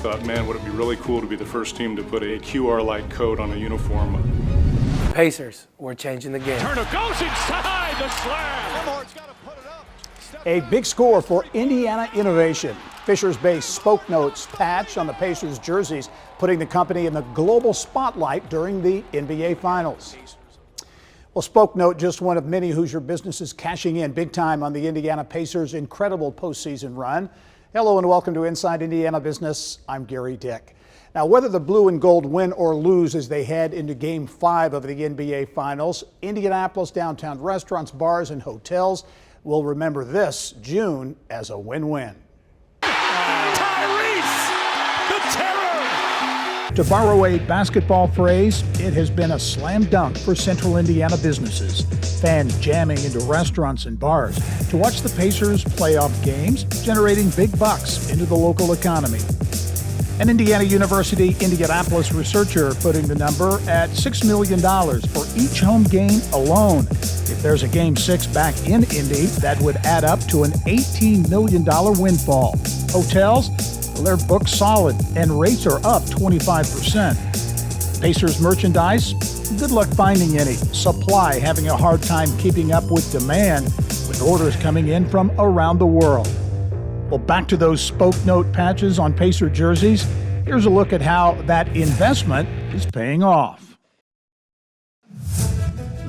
thought, man, would it be really cool to be the first team to put a QR-like code on a uniform. Pacers, we're changing the game. Turner goes inside the slam. A big score for Indiana innovation. Fishers-based Spokenote's patch on the Pacers jerseys, putting the company in the global spotlight during the NBA Finals. Well, Spokenote, just one of many Hoosier businesses cashing in big time on the Indiana Pacers' incredible postseason run. Hello and welcome to Inside Indiana Business. I'm Gary Dick. Now, whether the blue and gold win or lose as they head into Game 5 of the NBA Finals, Indianapolis downtown restaurants, bars, and hotels will remember this June as a win-win. To borrow a basketball phrase, it has been a slam dunk for Central Indiana businesses. Fans jamming into restaurants and bars to watch the Pacers playoff games, generating big bucks into the local economy. An Indiana University Indianapolis researcher putting the number at $6 million for each home game alone. If there's a Game 6 back in Indy, that would add up to an $18 million windfall. Hotels? Well, they're booked solid, and rates are up 25%. Pacers merchandise? Good luck finding any. Supply having a hard time keeping up with demand, with orders coming in from around the world. Well, back to those Spokenote patches on Pacer jerseys. Here's a look at how that investment is paying off.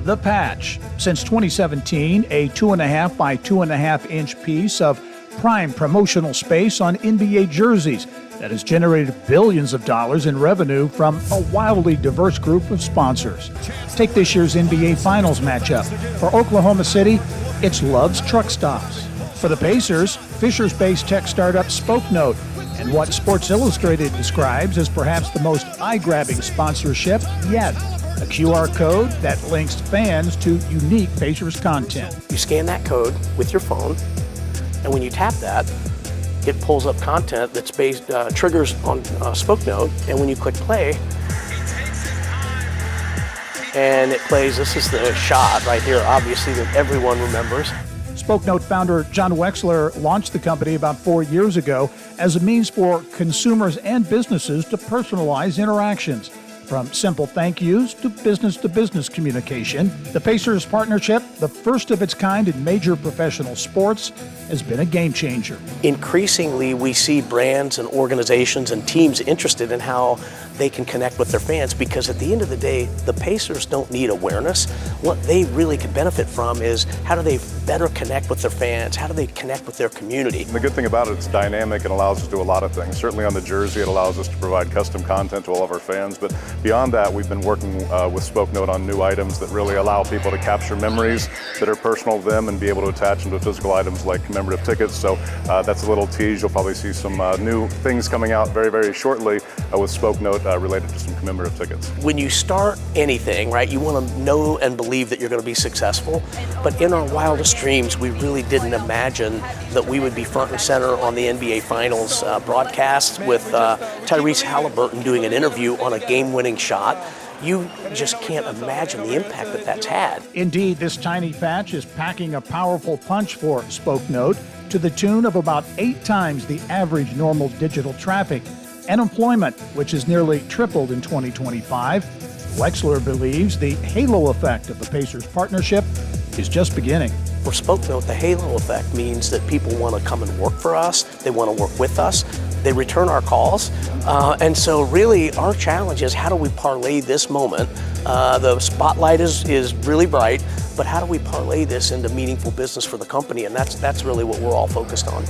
The patch. Since 2017, a 2.5 by 2.5 inch piece of prime promotional space on NBA jerseys that has generated billions of dollars in revenue from a wildly diverse group of sponsors. Take this year's NBA Finals matchup. For Oklahoma City, it's Love's Truck Stops. For the Pacers, Fishers-based tech startup Spokenote, and what Sports Illustrated describes as perhaps the most eye-grabbing sponsorship yet. A QR code that links fans to unique Pacers content. You scan that code with your phone, and when you tap that, it pulls up content that's based, triggers on Spokenote, and when you click play, and it plays, this is the shot right here, obviously, that everyone remembers. Spokenote founder John Wechsler launched the company about 4 years ago as a means for consumers and businesses to personalize interactions. From simple thank yous to business communication, the Pacers partnership, the first of its kind in major professional sports, has been a game changer. Increasingly, we see brands and organizations and teams interested in how they can connect with their fans, because at the end of the day, the Pacers don't need awareness. What they really could benefit from is how do they better connect with their fans? How do they connect with their community? The good thing about it, it's dynamic and allows us to do a lot of things. Certainly on the jersey, it allows us to provide custom content to all of our fans, but beyond that, we've been working with Spokenote on new items that really allow people to capture memories that are personal to them and be able to attach them to physical items like commemorative tickets. So that's a little tease. You'll probably see some new things coming out very, very shortly with Spokenote related to some commemorative tickets. When you start anything, right, you want to know and believe that you're going to be successful. But in our wildest dreams, we really didn't imagine that we would be front and center on the NBA Finals broadcast with Tyrese Halliburton doing an interview on a game-winning shot. You just can't imagine the impact that that's had. Indeed, this tiny patch is packing a powerful punch for Spokenote to the tune of about 8 times the average normal digital traffic. And employment, which has nearly tripled in 2025. Wechsler believes the halo effect of the Pacers partnership is just beginning. For Spokenote, the halo effect means that people want to come and work for us, they want to work with us, they return our calls, and so really our challenge is how do we parlay this moment? The spotlight is really bright, but how do we parlay this into meaningful business for the company? And that's really what we're all focused on.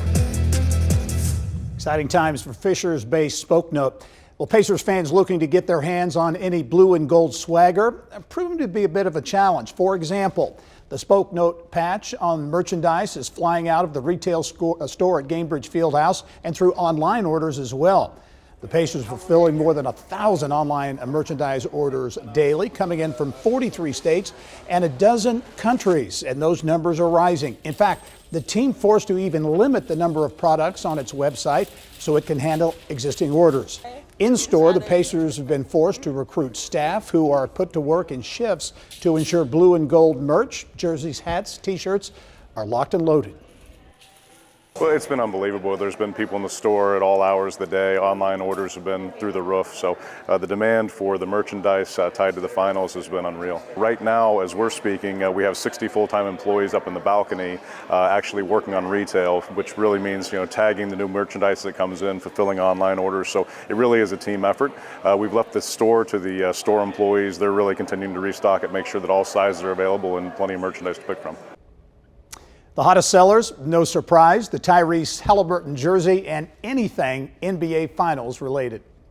Exciting times for Fishers-based Spokenote. Well, Pacers fans looking to get their hands on any blue and gold swagger have proven to be a bit of a challenge. For example, the Spokenote patch on merchandise is flying out of the retail store at Gainbridge Fieldhouse and through online orders as well. The Pacers fulfilling more than 1,000 online merchandise orders daily, coming in from 43 states and a dozen countries, and those numbers are rising. In fact, the team forced to even limit the number of products on its website so it can handle existing orders. In store, the Pacers have been forced to recruit staff who are put to work in shifts to ensure blue and gold merch, jerseys, hats, t-shirts are locked and loaded. Well, it's been unbelievable. There's been people in the store at all hours of the day. Online orders have been through the roof. So the demand for the merchandise tied to the finals has been unreal. Right now, as we're speaking, we have 60 full-time employees up in the balcony actually working on retail, which really means tagging the new merchandise that comes in, fulfilling online orders. So it really is a team effort. We've left the store to the store employees. They're really continuing to restock it, make sure that all sizes are available and plenty of merchandise to pick from. The hottest sellers, no surprise, the Tyrese Halliburton jersey and anything NBA Finals related.